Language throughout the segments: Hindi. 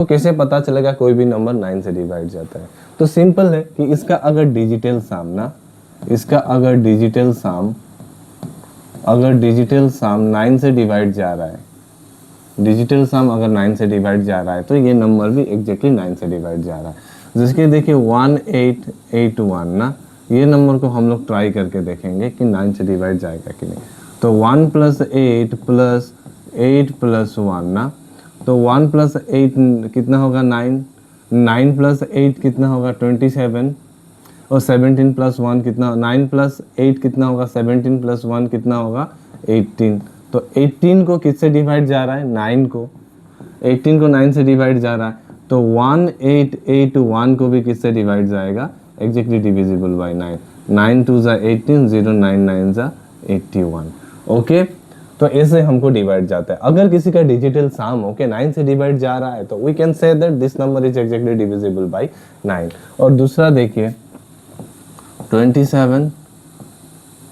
तो कैसे पता चलेगा कोई भी नंबर 9 से डिवाइड जाता है? तो सिंपल है कि इसका अगर डिजिटल साम ना, इसका अगर डिजिटल साम 9 से डिवाइड जा रहा है, डिजिटल सम अगर 9 से डिवाइड जा रहा है तो ये नंबर भी एग्जैक्टली 9 से डिवाइड जा रहा है। जिसके देखिए 1881 ना, ये नंबर को हम लोग ट्राई करके देखेंगे कि 9 से डिवाइड जाएगा कि नहीं। तो 1 + 8 + 8 + 1 ना, तो 1 + 8 कितना होगा 9, 9 + 8 कितना होगा 27, और 17 + 1 कितना, 9 + 8 कितना होगा 17 + 1 कितना होगा 18। तो 18 को किससे डिवाइड जा रहा है, 9 को, 18 को 9 से डिवाइड जा रहा है, तो 1881 को भी किससे डिवाइड जाएगा, एग्जैक्टली डिविजिबल बाय 9, 9 2 ज़ा 18, 0 9 9 ज़ा 81। ओके, तो ऐसे हमको डिवाइड जाता है। अगर किसी का डिजिटल साम ओके 9 से डिवाइड जा रहा है तो we can say that this number is exactly divisible by 9। और दूसरा देखिए 27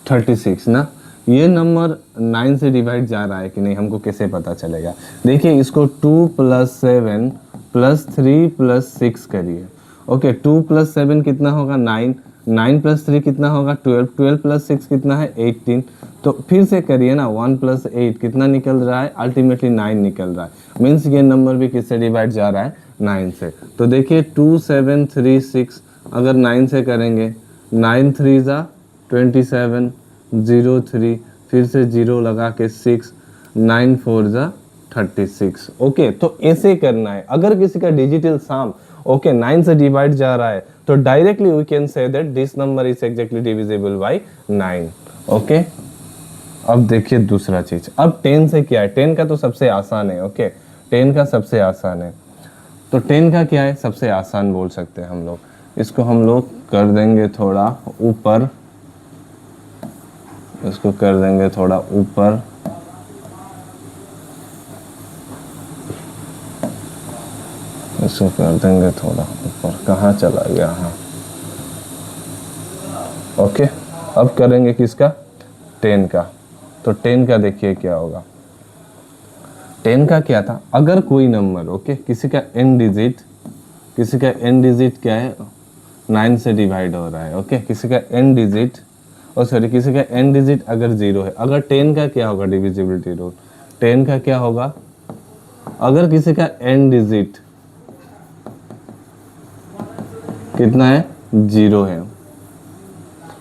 36 ना, ये नंबर 9 से डिवाइड जा रहा है कि नहीं हमको कैसे पता चलेगा? देखिए इसको 2 + 7 + 3 + 6 करिए। ओके, 2 + 7 कितना होगा 9, 9 + 3 कितना होगा 12, 12 + 6 कितना है 18। तो फिर से करिए ना, 1 + 8 कितना निकल रहा है, अल्टीमेटली 9 निकल रहा है। मीन्स ये नंबर भी किससे डिवाइड जा रहा है, 9 से। तो देखिए 2 7 3 6 अगर 9 से करेंगे, 9 3 ज़ा 27, 0 3, फिर से 0 लगा के 6, 9 4 ज़ा 36। ओके, तो ऐसे करना है। अगर किसी का डिजिटल साम ओके 9 से डिवाइड जा रहा है तो directly we can say that this number is exactly divisible by 9। Okay, अब देखिए दूसरा चीज, अब 10 से क्या है, 10 का तो सबसे आसान है। ओके, 10 का सबसे आसान है, तो 10 का क्या है, सबसे आसान बोल सकते हैं हम लोग। इसको हम लोग कर देंगे थोड़ा ऊपर, इसको कर देंगे थोड़ा ऊपर, इसको कर देंगे थोड़ा ऊपर, कहाँ चला गया, हाँ ओके। अब करेंगे किसका, 10 का। तो 10 का देखिए क्या होगा, 10 का क्या था, अगर कोई नंबर ओके किसी का n डिजिट, किसी का n डिजिट क्या है 9 से डिवाइड हो रहा है। ओके, किसी का n डिजिट, और सॉरी किसी का n डिजिट अगर 0 है, अगर 10 का क्या होगा डिविजिबिलिटी रूल, 10 का क्या होगा, अगर किसी का n डिजिट कितना है 0 है,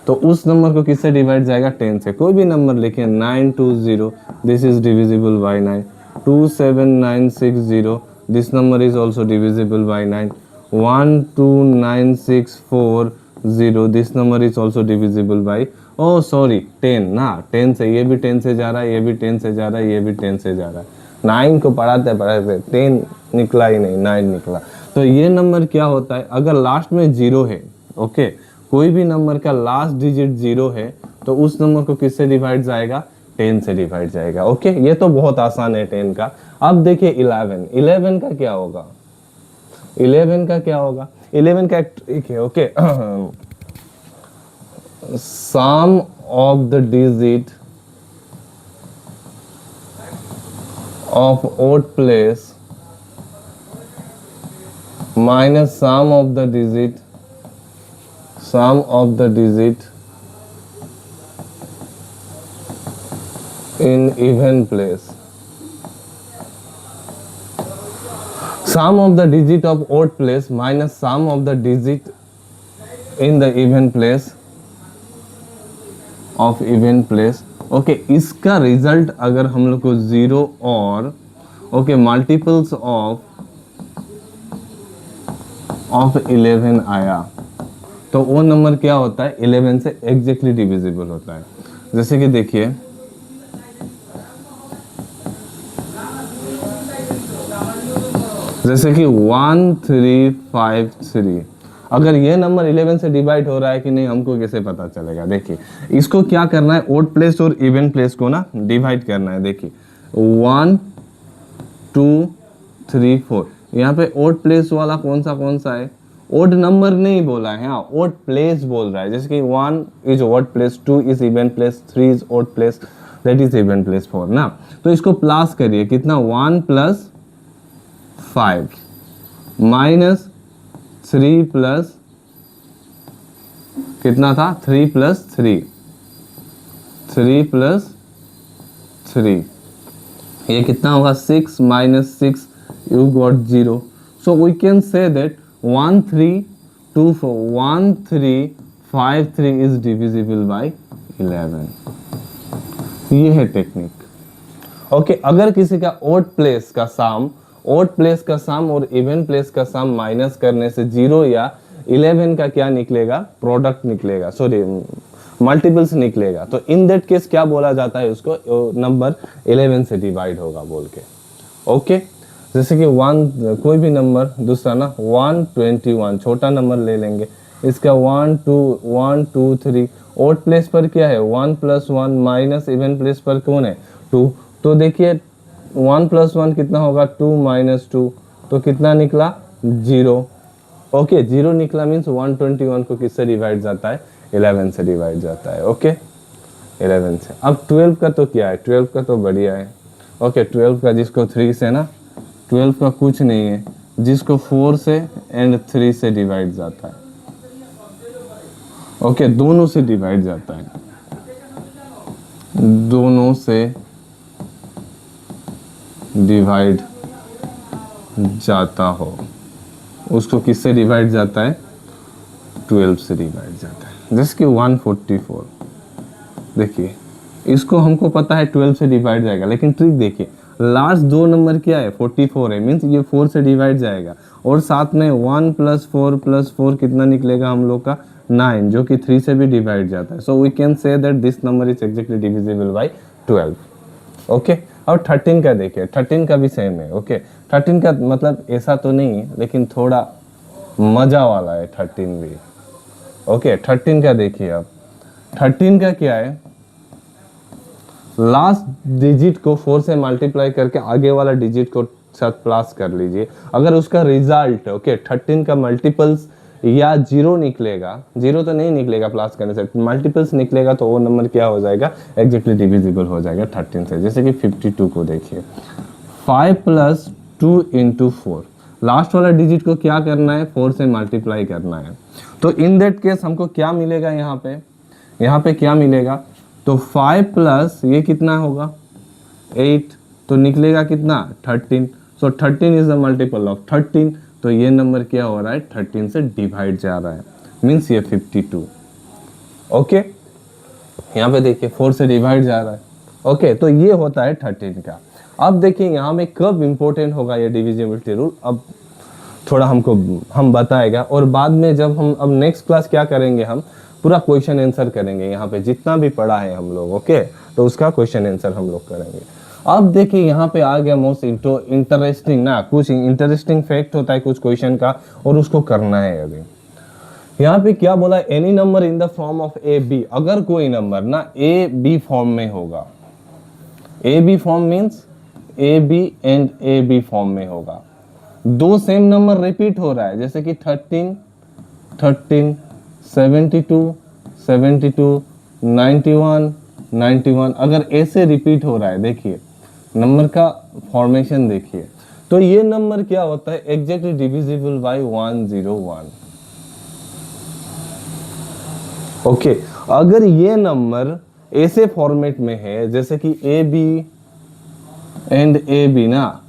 तो उस नंबर को किससे डिवाइड जाएगा, 10 से। कोई भी नंबर लिखिए 920, this is divisible by 9, 27960, this number is also divisible by 9, 12964, this number is also divisible by, oh sorry 10 ना, 10 से, ये भी 10 से जा रहा है, ये भी 10 से जा रहा है, ये भी 10 से जा रहा है। 9 को पढ़ाते पढ़ाते 10 निकला ही नहीं, 9 निकला। तो ये नंबर क्या होता है, अगर लास्ट में 0 है, ओके कोई भी नंबर का लास्ट डिजिट 0 है तो उस नंबर को किससे डिवाइड जाएगा, 10 से डिवाइड जाएगा। ओके, ये तो बहुत आसान है 10 का। अब देखिए 11, 11 का क्या होगा, 11 का क्या होगा, 11 का एक ट्रिक है। Okay, sum of the digit of odd place minus sum of the digit in even place, sum of the digit of odd place minus sum of the digit in the even place of even place। Okay, इसका रिजल्ट अगर हम लोग को 0 और ओके मल्टीपल्स ऑफ 11 आया तो वो नंबर क्या होता है, 11 से एग्जैक्टली डिविजिबल होता है। जैसे कि देखिए जैसे कि 1353, अगर ये नंबर 11 से डिवाइड हो रहा है कि नहीं हमको कैसे पता चलेगा? देखिए इसको क्या करना है, ओड प्लेस और इवन प्लेस को ना डिवाइड करना है। देखिए 1 2 3 4, यहाँ पे ओड प्लेस वाला कौन सा है, ओड नंबर नहीं बोला है, हाँ ओड प्लेस बोल रहा है। जैसे कि 1 is odd place, 2 is even place, 3 is odd place, that is even place 4 ना। तो इसको प्लस करिए, कितना 1 + 5, माइनस 3 प्लस कितना था, 3 प्लस 3, 3 प्लस 3, ये कितना होगा 6 minus 6, you got 0. So we can say that 1353 is divisible by 11. ये है टेक्निक. ओके अगर किसी का ओड प्लेस का सम और इवन प्लेस का सम माइनस करने से 0 या 11 का क्या निकलेगा, प्रोडक्ट निकलेगा, सॉरी मल्टीपल्स निकलेगा, तो इन दैट केस क्या बोला जाता है उसको, नंबर 11 से डिवाइड होगा बोल के. ओके जैसे कि कोई भी नंबर दूसरा ना 121 छोटा नंबर ले लेंगे, इसका 1 2 3 ओड प्लेस पर क्या है 1 प्लस 1 माइनस इवन प्लेस पर कौन है 2, तो देखिए 1 प्लस 1 कितना होगा 2 माइनस 2, तो कितना निकला 0. ओके 0 निकला मीन्स 121 को किससे डिवाइड जाता है 11 से डिवाइड जाता है. ओके 11 से. अब 12 का तो क्या है, 12 का तो बढ़िया है. ओके 12 का जिसको 3 से ना, 12 का कुछ नहीं है, जिसको 4 से एंड 3 से डिवाइड जाता है. ओके दोनों से डिवाइड जाता है, दोनों से डिवाइड जाता हो, उसको किससे डिवाइड जाता है 12 से डिवाइड जाता है. जैसे कि 144, देखिए इसको हमको पता है 12 से डिवाइड जाएगा, लेकिन ट्रिक देखिए लास्ट दो नंबर क्या है 44 है, मीन्स ये 4 से डिवाइड जाएगा, और साथ में 1 प्लस 4 कितना निकलेगा हम लोग का 9, जो कि 3 से भी डिवाइड जाता है. So we can say that this number is exactly divisible by 12. Okay और 13 का देखिए, 13 का भी सेम है. ओके 13 का मतलब ऐसा तो नहीं है, लेकिन थोड़ा मजा वाला है 13 भी. ओके 13 का देखिए, अब 13 का क्या है, लास्ट डिजिट को 4 से मल्टीप्लाई करके आगे वाला डिजिट को साथ प्लस कर लीजिए. अगर उसका रिजल्ट ओके 13 का मल्टीपल्स या 0 निकलेगा, 0 तो नहीं निकलेगा प्लस करने से, मल्टीपल्स निकलेगा, तो वो नंबर क्या हो जाएगा एग्जैक्टली डिविजिबल हो जाएगा 13 से. जैसे कि 52 को देखिए, 5 प्लस 2 इंटू 4, लास्ट वाला डिजिट को क्या करना है 4 से मल्टीप्लाई करना है. तो इन दैट केस हमको क्या मिलेगा, यहाँ पे क्या मिलेगा, तो 5 प्लस ये कितना होगा 8, तो निकलेगा कितना 13. सो 13 इज द मल्टीपल ऑफ 13, तो ये नंबर क्या हो रहा है 13 से डिवाइड जा रहा है, मीन्स ये 52. ओके यहाँ पे देखिए 4 से डिवाइड जा रहा है. ओके तो ये होता है 13 का. अब देखिए यहाँ में कब इंपॉर्टेंट होगा ये डिविजिबिलिटी रूल, अब थोड़ा हम बताएगा, और बाद में जब हम अब नेक्स्ट क्लास क्या करेंगे, हम पूरा क्वेश्चन आंसर करेंगे, यहाँ पे जितना भी पढ़ा है हम लोग. ओके तो उसका क्वेश्चन आंसर हम लोग करेंगे. अब देखिए यहाँ पे आ गया मोस्ट इंटरेस्टिंग ना, कुछ इंटरेस्टिंग फैक्ट होता है कुछ क्वेश्चन का, और उसको करना है. अभी यहाँ पे क्या बोला, any number in the form of a b, अगर कोई नंबर ना ए बी फॉर्म में होगा, a b form means a b and a b form में होगा, दो सेम नंबर रिपीट हो रहा है, जैसे कि 13 13 72 72 91 91, अगर ऐसे रिपीट हो रहा है, देखिए नंबर का फॉर्मेशन देखिए, तो ये नंबर क्या होता है एग्जैक्टली डिविजिबल बाय 101. ओके अगर ये नंबर ऐसे फॉर्मेट में है जैसे कि a b and a b ना,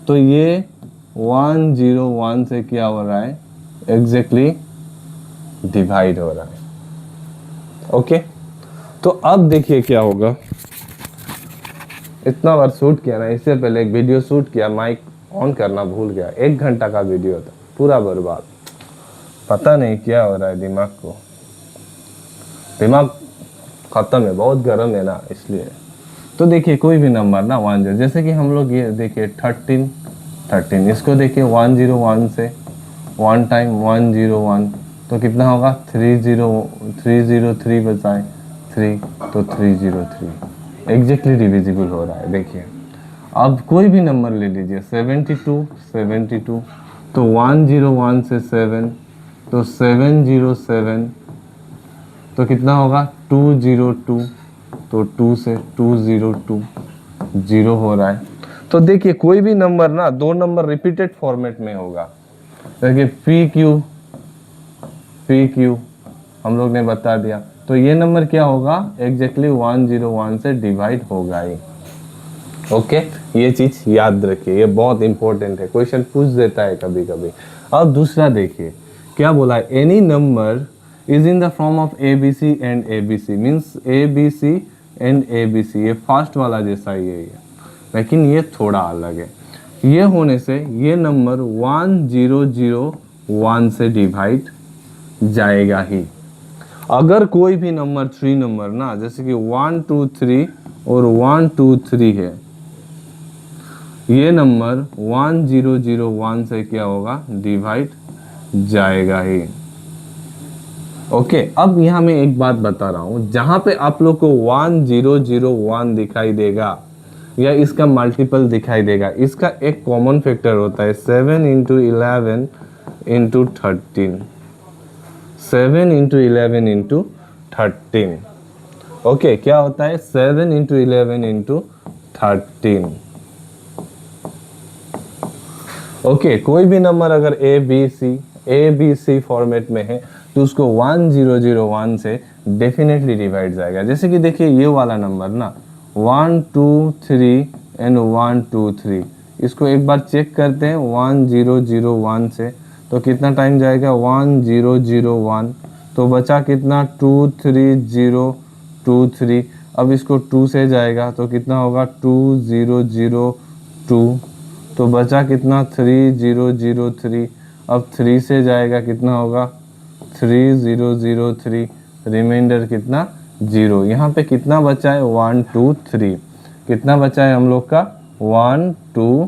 तो ये 101 से क्या हो रहा है एग्जैक्टली डिवाइड हो रहा है. ओके तो अब देखिए क्या होगा, इतना बार शूट किया ना, इससे पहले एक वीडियो शूट किया, माइक ऑन करना भूल गया, 1 घंटा का वीडियो था, पूरा बर्बाद, पता नहीं क्या हो रहा है, दिमाग खत्म है, बहुत गर्म है ना इसलिए. तो देखिए कोई भी नंबर ना 10, जैसे कि हम लोग ये देखिए 13, इसको देखिए 101 से 1 टाइम 101, तो कितना होगा 303 बचाए 3, तो 303 एग्जैक्टली डिविजिबल हो रहा है. देखिए अब कोई भी नंबर ले लीजिए 72, तो 101 से 7, तो 707, तो कितना होगा 202, तो 2 से 202 0 हो रहा है. तो देखिए कोई भी नंबर ना दो नंबर रिपीटेड फॉर्मेट में होगा। देखिए पी क्यू हम लोग ने बता दिया, तो ये नंबर क्या होगा, एग्जैक्टली 101 से डिवाइड होगा ही। ओके, ये चीज याद रखिए, ये बहुत इंपॉर्टेंट है, क्वेश्चन पूछ देता है कभी कभी। अब दूसरा देखिए क्या बोला है, any number is in the form of a b c and a b c, means a b c and a b c, ये फास्ट वाला जैसा ही है, लेकिन ये थोड़ा अलग है। ये होने से ये नंबर 1001 से डिवाइड जाएगा ही। अगर कोई भी नंबर 3 नंबर ना, जैसे कि 1 2 3 और 1 2 3 है, ये नंबर 1001 से क्या होगा, डिवाइड जाएगा ही। ओके, अब यहाँ मैं एक बात बता रहा हूँ, जहां पे आप लोग को 1001 दिखाई देगा या इसका मल्टीपल दिखाई देगा, इसका एक कॉमन फैक्टर होता है 7 into 11 into 13, 7 into 11 into 13। Okay, क्या होता है 7 इंटू 11 इंटू 13। ओके, कोई भी नंबर अगर ए बी सी फॉर्मेट में है तो उसको 1001 से डेफिनेटली डिवाइड जाएगा। जैसे कि देखिए ये वाला नंबर ना 1 2 3 एंड 1 2 3, इसको एक बार चेक करते हैं 1001 से, तो कितना टाइम जाएगा 1001, तो बचा कितना 23023। अब इसको 2 से जाएगा तो कितना होगा 2002, तो बचा कितना 3003। अब 3 से जाएगा कितना होगा 3003, रिमाइंडर कितना 0। यहाँ पे कितना बचा है 1 2 3, कितना बचा है हम लोग का 1 2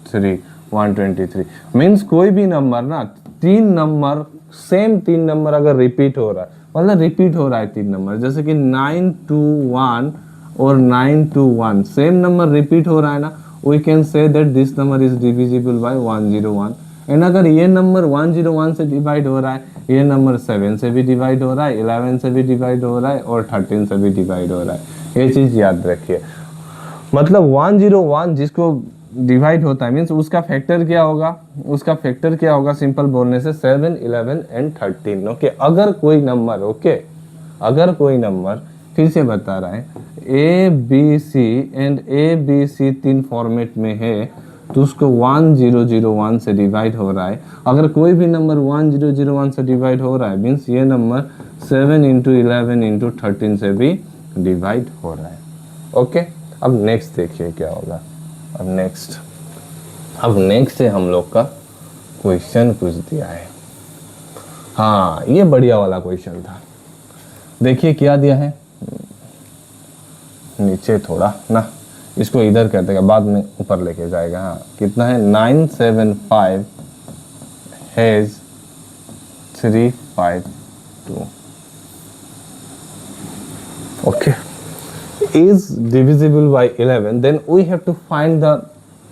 3, 123। मीन्स कोई भी नंबर ना, तीन नंबर सेम, तीन नंबर अगर रिपीट हो रहा है, मतलब रिपीट हो रहा है तीन नंबर, जैसे कि 921 और 921 सेम नंबर रिपीट हो रहा है ना, we can say that this number is divisible by 101। And अगर ये नंबर 101 से डिवाइड हो रहा है, ये नंबर 7 से भी डिवाइड हो रहा है, 11 से भी डिवाइड हो रहा है और 13 से भी डिवाइड हो रहा है, ये चीज याद रखिए। मतलब 101 जिसको डिवाइड होता है मीन्स उसका फैक्टर क्या होगा, उसका फैक्टर क्या होगा, सिंपल बोलने से 7 11 एंड 13। ओके, अगर कोई नंबर, ओके अगर कोई नंबर, फिर से बता रहा है, a b c and a b c तीन फॉर्मेट में है तो उसको 1001 से डिवाइड हो रहा है। अगर कोई भी नंबर 1001 से डिवाइड हो रहा है मीन्स ये नंबर 7 इंटू 11 इंटू 13 से भी डिवाइड हो रहा है। ओके, अब नेक्स्ट देखिए क्या होगा। अब नेक्स्ट से हम लोग का क्वेश्चन कुछ दिया है। हाँ, ये बढ़िया वाला क्वेश्चन था। देखिए क्या दिया है, नीचे थोड़ा ना, इसको इधर कर देगा, बाद में ऊपर लेके जाएगा। हाँ, कितना है 975 has 352। Okay, is divisible by 11, then we have to find the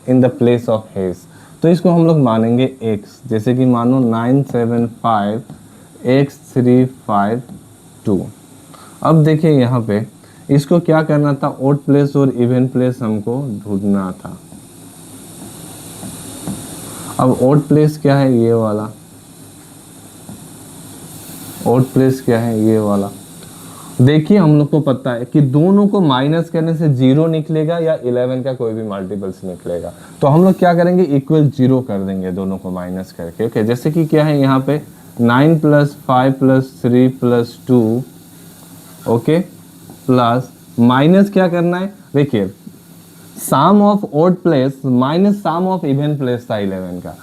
in the place of his। तो इसको हम लोग मानेंगे x, जैसे कि मानो 975 x 352। अब देखिए यहाँ पे इसको क्या करना था, ओड प्लेस और इवन प्लेस हमको ढूंढना था। अब ओड प्लेस क्या है, ये वाला, ओड प्लेस क्या है, ये वाला। देखिए हम लोग को पता है कि दोनों को माइनस करने से 0 निकलेगा या 11 का कोई भी मल्टीपल्स निकलेगा, तो हम लोग क्या करेंगे, इक्वल 0 कर देंगे दोनों को माइनस करके। ओके, जैसे कि क्या है यहाँ पे 9 + 5 + 3 + 2, ओके, प्लस माइनस क्या करना है, देखिए sum of odd place minus sum of even place था 11 का,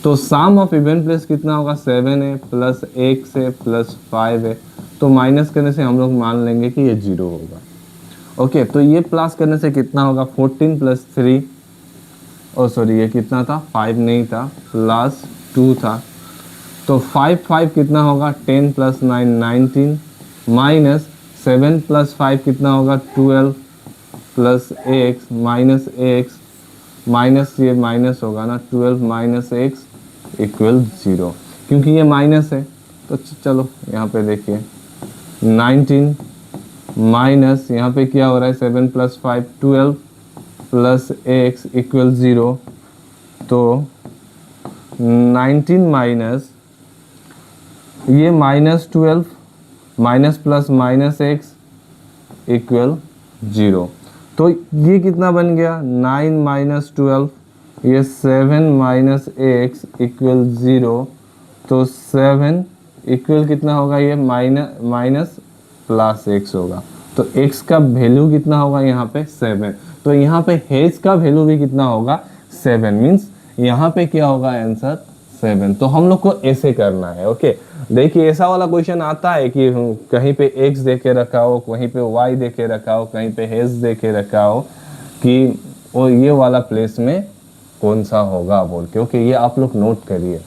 तो सम ऑफ इवन प्लेस कितना होगा 7 है, प्लस 1 से प्लस 5 है, तो माइनस करने से हम लोग मान लेंगे कि ये 0 होगा। ओके, तो ये प्लस करने से कितना होगा 14 + 3, ओ सॉरी ये कितना था 5 नहीं था, प्लस 2 था, तो 5 कितना होगा 10 + 9 19, माइनस 7 + 5 कितना होगा 12 plus x minus x, minus ये माइनस होगा ना, 12 - x = 0, क्योंकि ये माइनस है। तो चलो यहाँ पे देखिए 19 माइनस यहाँ पे क्या हो रहा है 7 + 5 12, प्लस एक्स इक्वल 0, तो 19 माइनस ये -12 minus plus minus x equal 0, तो ये कितना बन गया 9 माइनस 12, ये 7 माइनस एक्स इक्वल 0, तो 7 इक्वल कितना होगा, ये माइनस प्लस एक्स होगा, तो x का वैल्यू कितना होगा यहाँ पे 7, तो यहाँ पे h का वैल्यू भी कितना होगा 7, मीन्स यहाँ पे क्या होगा आंसर 7। तो हम लोग को ऐसे करना है। ओके, देखिए ऐसा वाला क्वेश्चन आता है कि कहीं पे x दे के रखा हो, कहीं पे y दे के रखा हो, कहीं पे h दे के रखा हो कि वो ये वाला प्लेस में कौन सा होगा बोल के। ओके, ये आप लोग नोट करिए।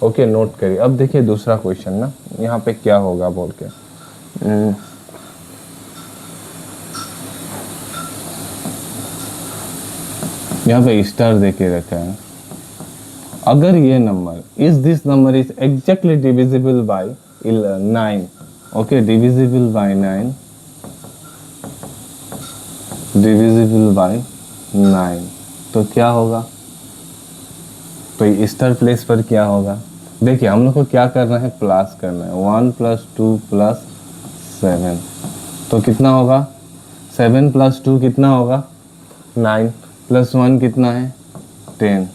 ओके, नोट करिए। अब देखिए दूसरा क्वेश्चन ना, यहाँ पे क्या होगा बोल के। यहाँ पे स्टार दे के रखा है। अगर ये number this number is exactly divisible by 9, okay, divisible by 9, divisible by 9, तो क्या होगा, तो ये स्टार प्लेस पर क्या होगा। देखिए हम लोग को क्या करना है, प्लस करना है, 1 + 2 + 7, तो कितना होगा 7 + 2 कितना होगा 9, + 1 कितना है 10।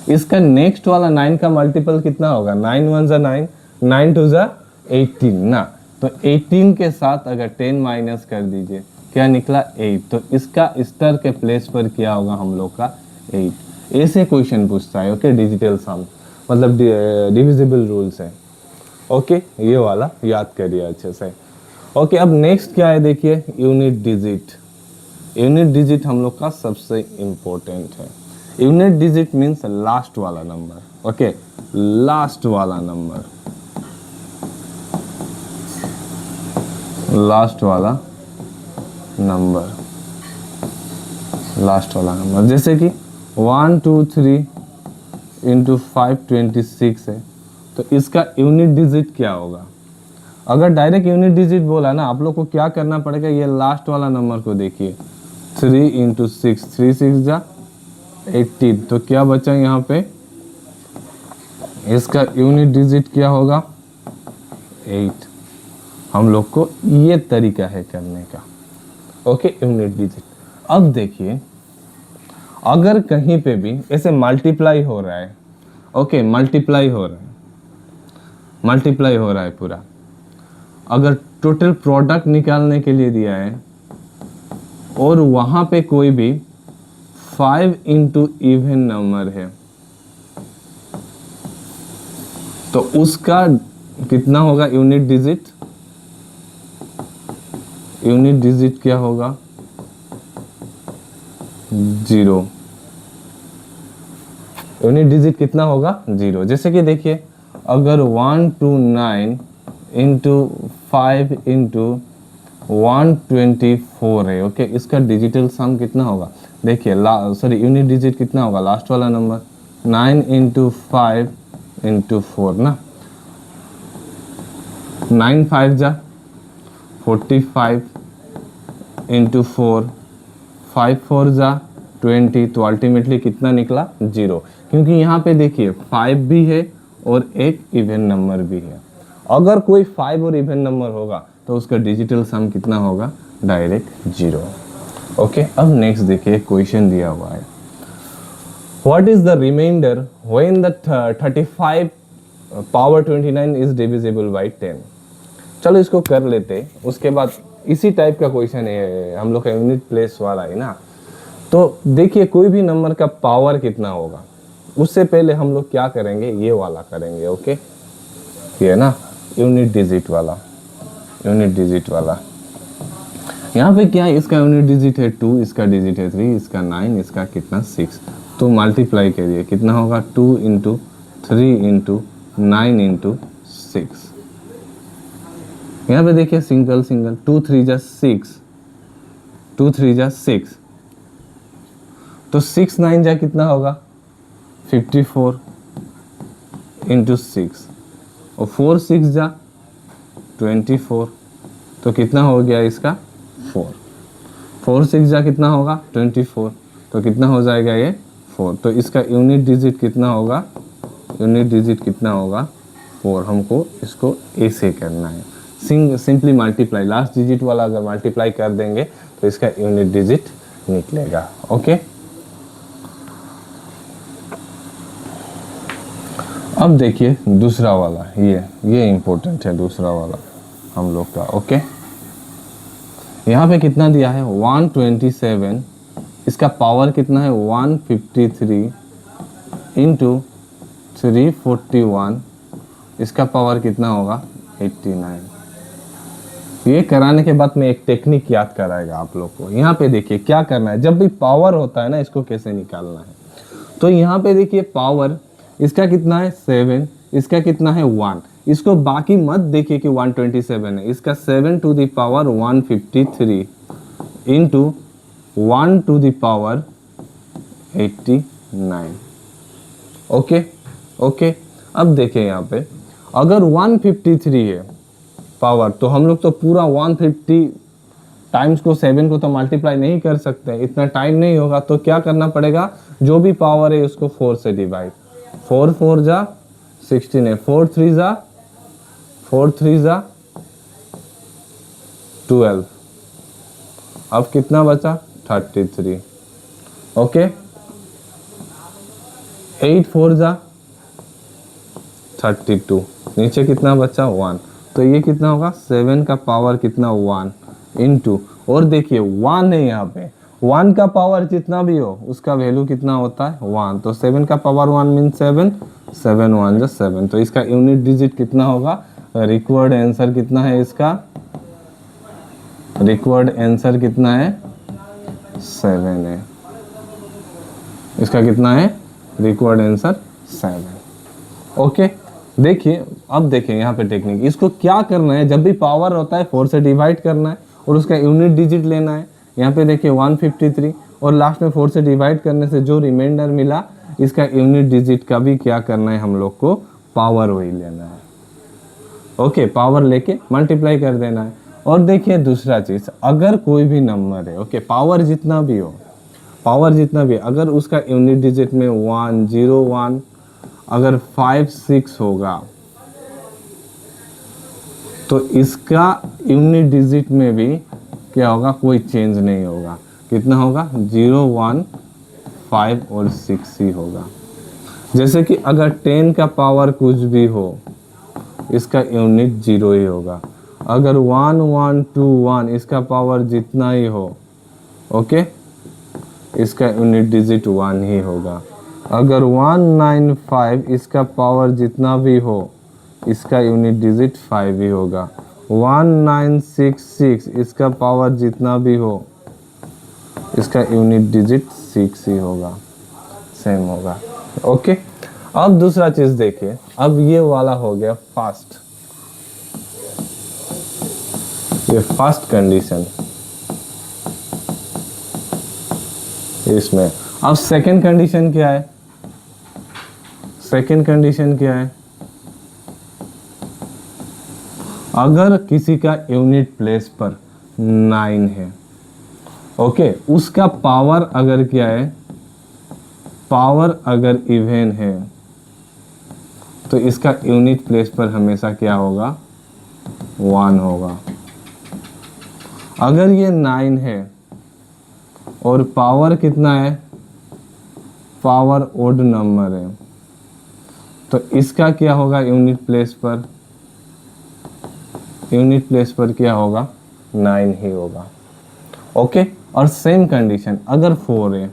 इसका नेक्स्ट वाला 9 का मल्टीपल कितना होगा, 9 × 1 = 9, 9 × 2 = 18 ना, तो 18 के साथ अगर 10 माइनस कर दीजिए क्या निकला 8, तो इसका स्टार के प्लेस पर क्या होगा हम लोग का 8। ऐसे क्वेश्चन पूछता है। ओके, डिजिटल सम मतलब डिविजिबल रूल्स है। ओके, ये वाला याद करिए अच्छे से। ओके, अब नेक्स्ट क्या है देखिए, यूनिट डिजिट। यूनिट डिजिट हम लोग का सबसे इम्पोर्टेंट है। यूनिट डिजिट मीन्स लास्ट वाला नंबर। ओके, लास्ट वाला नंबर, लास्ट वाला नंबर, लास्ट वाला नंबर, जैसे कि 1 2 3 × 5 26 है, तो इसका यूनिट डिजिट क्या होगा। अगर डायरेक्ट यूनिट डिजिट बोला ना, आप लोग को क्या करना पड़ेगा, ये लास्ट वाला नंबर को देखिए, 3 × 6, 3 × 6 = 18, तो क्या बचा यहाँ पे, इसका यूनिट डिजिट क्या होगा 8। हम लोग को ये तरीका है करने का। Okay, unit digit. अब देखिए अगर कहीं पे भी ऐसे मल्टीप्लाई हो रहा है, ओके, मल्टीप्लाई हो रहा है, मल्टीप्लाई हो रहा है पूरा, अगर टोटल प्रोडक्ट निकालने के लिए दिया है और वहां पे कोई भी 5 × इवन नंबर है, तो उसका कितना होगा यूनिट डिजिट, यूनिट डिजिट क्या होगा 0। यूनिट डिजिट कितना होगा 0। जैसे कि देखिए अगर 1 to 9 × 5 × 124 है, ओके, इसका डिजिटल सम कितना होगा, देखिए सॉरी यूनिट डिजिट कितना होगा, लास्ट वाला नंबर 9 × 5 × 4 ना, 9 5 = 45 × 4, 5 4 = 20, तो अल्टीमेटली कितना निकला 0, क्योंकि यहाँ पे देखिए 5 भी है और एक इवन नंबर भी है। अगर कोई 5 और इवन नंबर होगा तो उसका डिजिटल सम कितना होगा, डायरेक्ट 0। ओके, अब नेक्स्ट देखिए क्वेश्चन दिया हुआ है, what is the remainder when the 35 power 29 is divisible by 10। चलो इसको कर लेते, उसके बाद इसी टाइप का क्वेश्चन है, हम लोग का यूनिट प्लेस वाला है ना। तो देखिए कोई भी नंबर का पावर कितना होगा, उससे पहले हम लोग क्या करेंगे, ये वाला करेंगे। ओके, ये ना यूनिट डिजिट वाला, यूनिट डिजिट वाला। यहाँ पे क्या है, इसका यूनिट डिजिट है 2, इसका डिजिट है 3, इसका 9, इसका कितना 6, तो मल्टीप्लाई करिए कितना होगा 2 × 3 × 9 × 6। यहाँ पे देखिए सिंगल सिंगल, 2 3 = 6, 2 3 = 6, तो 6 9 जा कितना होगा 54 × 6, और 4 6 = 24, तो कितना हो गया इसका 4। 4 6 जा कितना होगा 24, तो कितना हो जाएगा ये 4। तो इसका यूनिट डिजिट कितना होगा, यूनिट डिजिट कितना होगा 4। हमको इसको ऐसे करना है, सिंपली मल्टीप्लाई, लास्ट डिजिट वाला अगर मल्टीप्लाई कर देंगे तो इसका यूनिट डिजिट निकलेगा। ओके, अब देखिए दूसरा वाला, ये इंपॉर्टेंट है दूसरा वाला हम लोग का। ओके, यहाँ पे कितना दिया है 127, इसका पावर कितना है 153 इंटू 341, इसका पावर कितना होगा 89। ये कराने के बाद में एक टेक्निक याद कराएगा आप लोग को। यहाँ पे देखिए क्या करना है, जब भी पावर होता है ना इसको कैसे निकालना है। तो यहाँ पे देखिए पावर इसका कितना है 7, इसका कितना है 1, इसको बाकी मत देखिए कि 127 है, इसका 7 to the power 153 into 1 to the power 89। Okay okay, अब देखिए यहाँ पे अगर 153 है पावर, तो हम लोग तो पूरा 150 टाइम्स को 7 को तो मल्टीप्लाई नहीं कर सकते, इतना टाइम नहीं होगा। तो क्या करना पड़ेगा, जो भी पावर है उसको 4 से डिवाइड, 4 4 जा 16 है, 4 3 जा 12, अब कितना बचा 33। ओके, 8 4 जा 32, नीचे कितना बचा 1, तो ये कितना होगा 7 का पावर कितना 1 इंटू, और देखिए 1 है यहाँ पे, 1 का पावर जितना भी हो उसका वैल्यू कितना होता है 1, तो 7 का पावर 1 मीन 7, 7 1 जा 7, तो इसका यूनिट डिजिट कितना होगा, रिक्वायर्ड आंसर कितना है इसका, रिक्वायर्ड आंसर कितना है 7 है, इसका कितना है रिक्वायर्ड आंसर 7। ओके, देखिए अब देखिए यहाँ पे टेक्निक, इसको क्या करना है, जब भी पावर होता है 4 से डिवाइड करना है और उसका यूनिट डिजिट लेना है। यहाँ पे देखिए 153 और लास्ट में 4 से डिवाइड करने से जो रिमाइंडर मिला इसका यूनिट डिजिट का भी क्या करना है हम लोग को, पावर वही लेना है। ओके, पावर लेके मल्टीप्लाई कर देना है। और देखिए दूसरा चीज, अगर कोई भी नंबर है, ओके, पावर जितना भी हो, पावर जितना भी, अगर उसका यूनिट डिजिट में 1 0 1 अगर 5 6 होगा तो इसका यूनिट डिजिट में भी क्या होगा, कोई चेंज नहीं होगा। कितना होगा 0 1 5 और 6 ही होगा। जैसे कि अगर 10 का पावर कुछ भी हो इसका यूनिट 0 ही होगा। अगर 1 1 2 1 इसका पावर जितना ही हो, ओके, इसका यूनिट डिजिट 1 ही होगा। अगर 195 इसका पावर जितना भी हो इसका यूनिट डिजिट 5 ही होगा। 1966 इसका पावर जितना भी हो इसका यूनिट डिजिट 6 ही होगा, सेम होगा। ओके, अब दूसरा चीज देखिए, अब ये वाला हो गया फास्ट, ये फर्स्ट कंडीशन इसमें। अब सेकंड कंडीशन क्या है, सेकंड कंडीशन क्या है, अगर किसी का यूनिट प्लेस पर 9 है, ओके, उसका पावर अगर क्या है, पावर अगर इवन है तो इसका यूनिट प्लेस पर हमेशा क्या होगा 1 होगा। अगर ये 9 है और पावर कितना है, पावर ओड नंबर है, तो इसका क्या होगा यूनिट प्लेस पर, यूनिट प्लेस पर क्या होगा 9 ही होगा। ओके, और सेम कंडीशन अगर 4 है,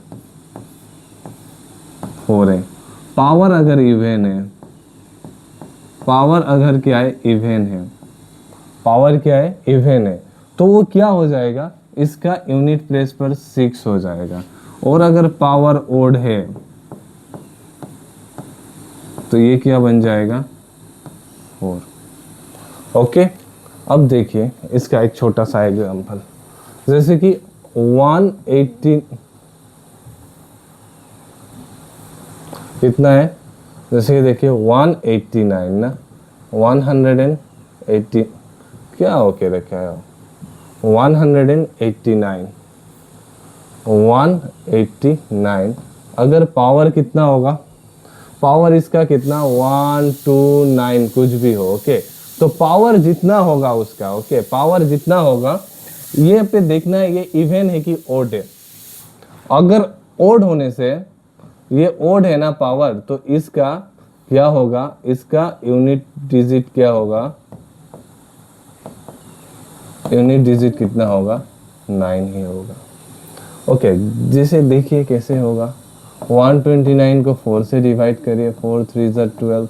4 है, पावर अगर इवन है, पावर अगर क्या है इवन है, पावर क्या है इवन है, तो वो क्या हो जाएगा, इसका यूनिट प्लेस पर 6 हो जाएगा। और अगर पावर ओड है तो ये क्या बन जाएगा 4। ओके, अब देखिए इसका एक छोटा सा एग्जांपल, जैसे कि 180 कितना है, जैसे कि देखिए 189 ना, 180 क्या ओके रखा है 189, 189। अगर पावर कितना होगा, पावर इसका कितना 129 कुछ भी हो, ओके। तो पावर जितना होगा उसका, ओके, पावर जितना होगा, ये पे देखना है ये इवन है कि ओड है। अगर ओड होने से, ये ओड है ना पावर, तो इसका क्या होगा, इसका यूनिट डिजिट क्या होगा, यूनिट डिजिट कितना होगा, 9 ही होगा, ओके। जैसे देखिए कैसे होगा, 129 को 4 से डिवाइड करिए, 4 3 ज़ा 12,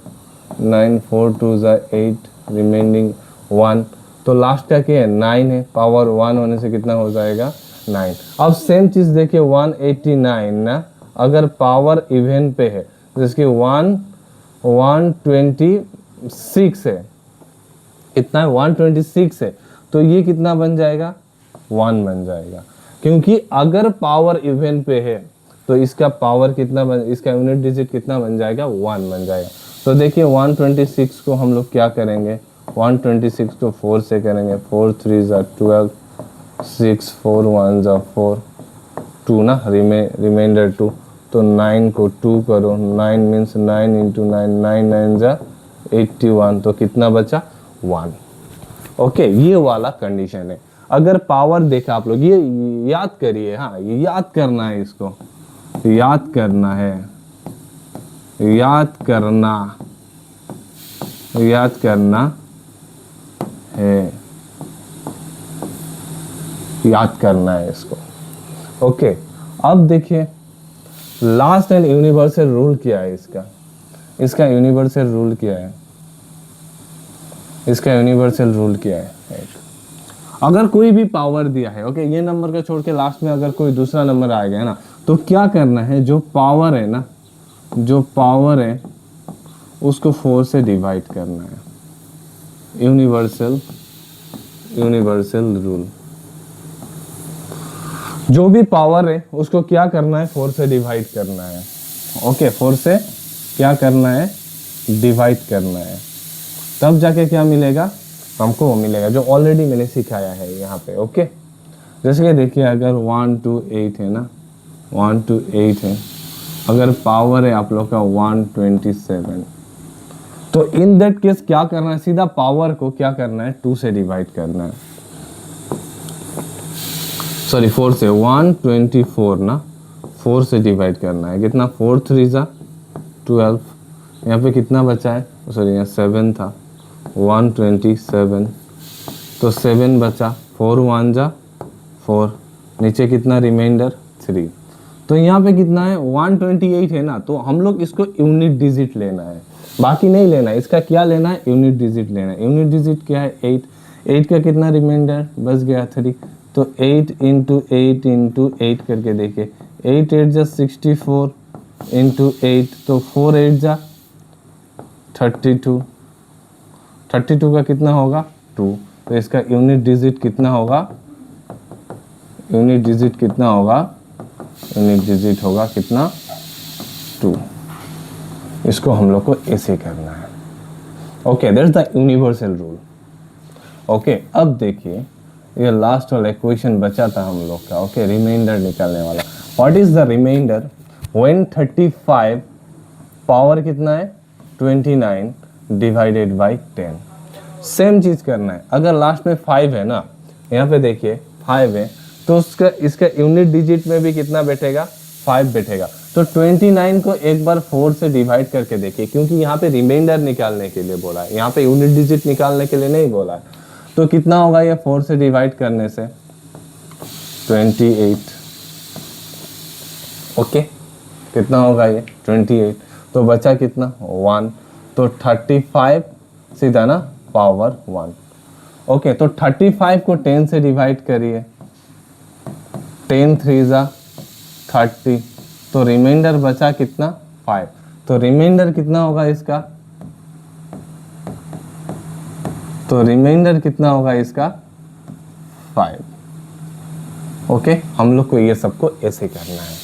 9 4 2 ज़ा 8, रिमेनिंग 1, तो लास्ट का क्या है 9 है, पावर 1 होने से कितना हो जाएगा 9। अब सेम चीज देखिए 189 ना, अगर पावर इवन पे है, जिसकी 126 है, कितना है 126 है, तो ये कितना बन जाएगा 1 बन जाएगा, क्योंकि अगर पावर इवन पे है तो इसका पावर कितना इसका यूनिट डिजिट कितना बन जाएगा 1 बन जाएगा। तो देखिए 126 को हम लोग क्या करेंगे, 126 को 4 से करेंगे, 4 3 ज़ा 12, 6 4 1 ज़ा 4, 2 ना, रिमाइंडर 2, तो 9 को 2 करो, 9 मीन्स 9 इंटू 9, 9 9 ज़ा 81, तो कितना बचा 1, ओके। ये वाला कंडीशन है। अगर पावर देखा आप लोग, ये याद करिए, हाँ ये याद करना है, इसको याद करना है, याद करना है, याद करना है इसको, ओके। अब देखिए लास्ट एंड यूनिवर्सल रूल क्या है इसका, इसका यूनिवर्सल रूल क्या है, इसका यूनिवर्सल रूल क्या है, अगर कोई भी पावर दिया है, ओके, ये नंबर का छोड़ के लास्ट में अगर कोई दूसरा नंबर आ गया ना, तो क्या करना है, जो पावर है ना, जो पावर है उसको 4 से डिवाइड करना है, यूनिवर्सल रूल। जो भी पावर है उसको क्या करना है 4 से डिवाइड करना है, ओके, 4 से क्या करना है डिवाइड करना है, तब जाके क्या मिलेगा हमको, वो मिलेगा जो ऑलरेडी मैंने सिखाया है यहाँ पे, ओके। जैसे कि देखिए अगर 1 to 8 है ना, 1 to 8 है, अगर पावर है आप लोग का 127, तो इन दैट केस क्या करना है, सीधा पावर को क्या करना है 2 से डिवाइड करना है, सॉरी 4 से, 124 ना, 4 से डिवाइड करना है, कितना 4 3 ज़ा 12, यहाँ पे कितना बचा है, सॉरी यहाँ 7 था, 127, तो 7 बचा, 4 1 ज़ा 4, नीचे कितना रिमाइंडर 3, तो यहाँ पे कितना है 128 है ना, तो हम लोग इसको यूनिट डिजिट लेना है, बाकी नहीं लेना है, इसका क्या लेना है यूनिट डिजिट लेना है। यूनिट डिजिट क्या है 8, 8 का कितना रिमाइंडर बच गया 3, तो 8 इंटू 8 करके देखिए, 8 8 ज़ा 64 इंटू 8, तो 4 8 ज़ा 32, 32 का कितना होगा 2, तो इसका यूनिट डिजिट कितना होगा, यूनिट डिजिट कितना होगा, यूनिट डिजिट होगा कितना 2। इसको हम लोग को ऐसे करना है, okay, that's the universal rule, okay. अब देखिए ये लास्ट वाला इक्वेशन बचा था हम लोग का, ओके, रिमाइंडर निकालने वाला। What is the remainder when 35 power कितना है 29 डिवाइडेड बाई 10। सेम चीज करना है, अगर लास्ट में 5 है ना, यहाँ पे देखिए 5 है, तो उसका इसका यूनिट डिजिट में भी कितना बैठेगा 5 बैठेगा, तो 29 को एक बार 4 से डिवाइड करके देखिए, क्योंकि यहाँ पे रिमाइंडर निकालने के लिए बोला है, यहाँ पे यूनिट डिजिट निकालने के लिए नहीं बोला है। तो कितना होगा ये 4 से डिवाइड करने से 28, ओके, कितना होगा ये 28, तो बचा कितना 1, तो 35 सीधा ना पावर 1, ओके। तो 35 को 10 से डिवाइड करिए, 10 3 ज़ा 30, तो रिमाइंडर बचा कितना 5, तो रिमाइंडर कितना होगा इसका, तो रिमाइंडर कितना होगा इसका 5, ओके। हम लोग को ये सबको ऐसे करना है,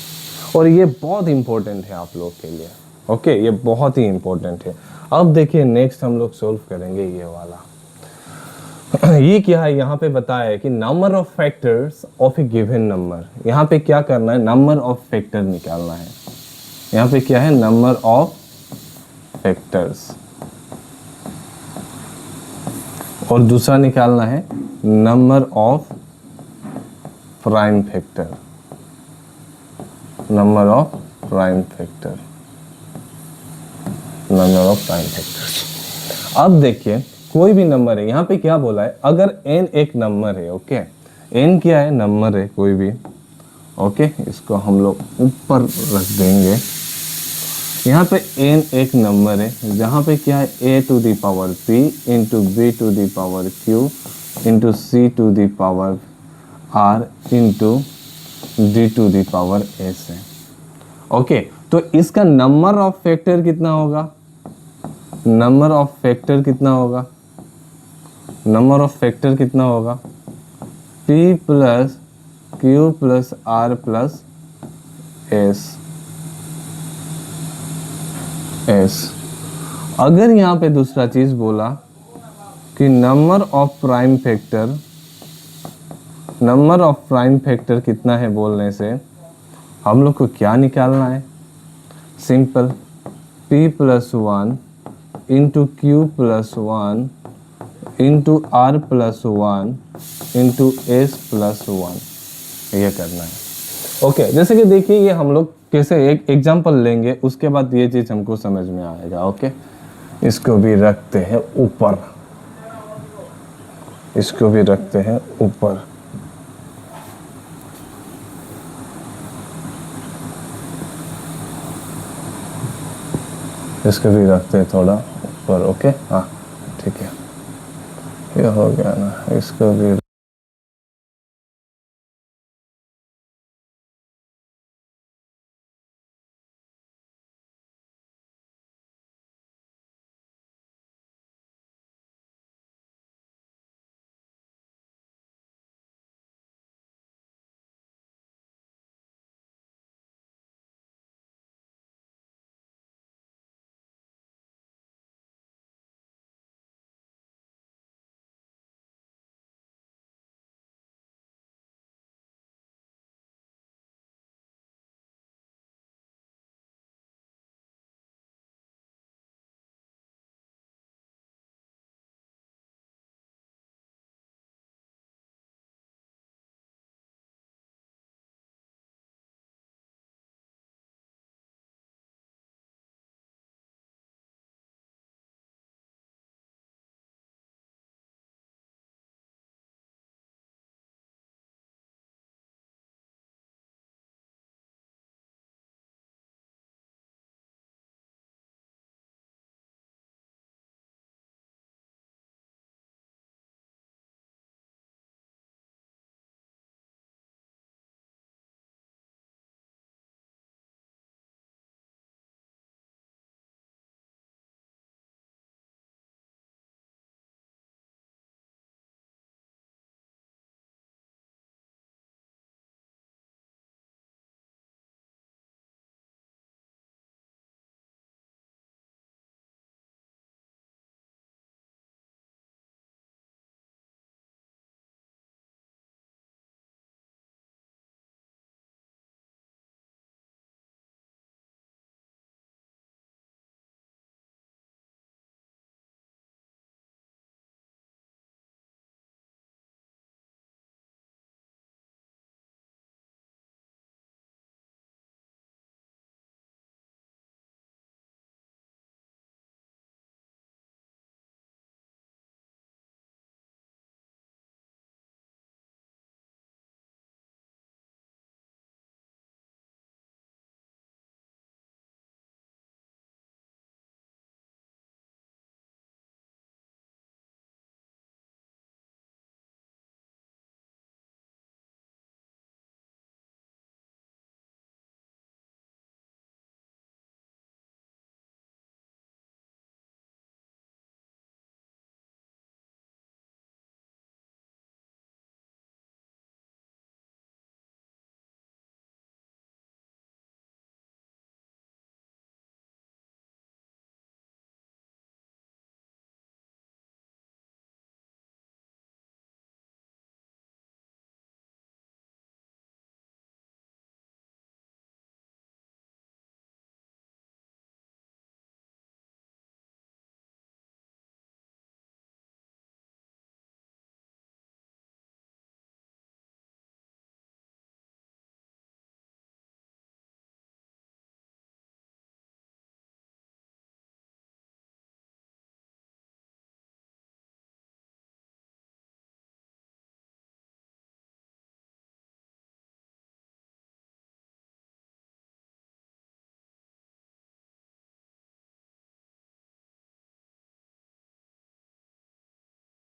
और ये बहुत इंपॉर्टेंट है आप लोग के लिए, ओके, ये बहुत ही इंपॉर्टेंट है। अब देखिए नेक्स्ट हम लोग सोल्व करेंगे ये वाला, ये क्या है, यहाँ पे बताया है कि number of factors of A given number. यहाँ पे क्या करना है, नंबर ऑफ फैक्टर निकालना है। यहाँ पे क्या है, नंबर ऑफ फैक्टर्स, और दूसरा निकालना है number of prime factor, number of prime factor, number of prime factors. अब देखिए कोई भी नंबर है, यहाँ पे क्या बोला है, अगर n एक नंबर है, ओके, n क्या है, नंबर है कोई भी, ओके, इसको हम लोग ऊपर रख देंगे। यहाँ पे n एक नंबर है जहाँ पे क्या है, a to the power p into b to the power q into c to the power r into d to the power s है। ओके, तो इसका नंबर ऑफ फैक्टर कितना होगा, नंबर ऑफ फैक्टर कितना होगा, नंबर ऑफ फैक्टर कितना होगा, p plus q plus r plus s। अगर यहाँ पे दूसरा चीज बोला कि number of prime factor, number of prime factor कितना है बोलने से हम लोग को क्या निकालना है, simple, p plus 1 into q plus 1 into r plus 1 into s plus 1, ये करना है। ओके, जैसे कि देखिए ये हम लोग कैसे एक एग्जांपल लेंगे, उसके बाद ये चीज़ हमको समझ में आएगा। ओके, इसको भी रखते हैं ऊपर, इसको भी रखते हैं ऊपर। इसको भी रखते हैं थोड़ा ऊपर। ओके, हाँ ठीक है, ये हो गया ना, इसको भी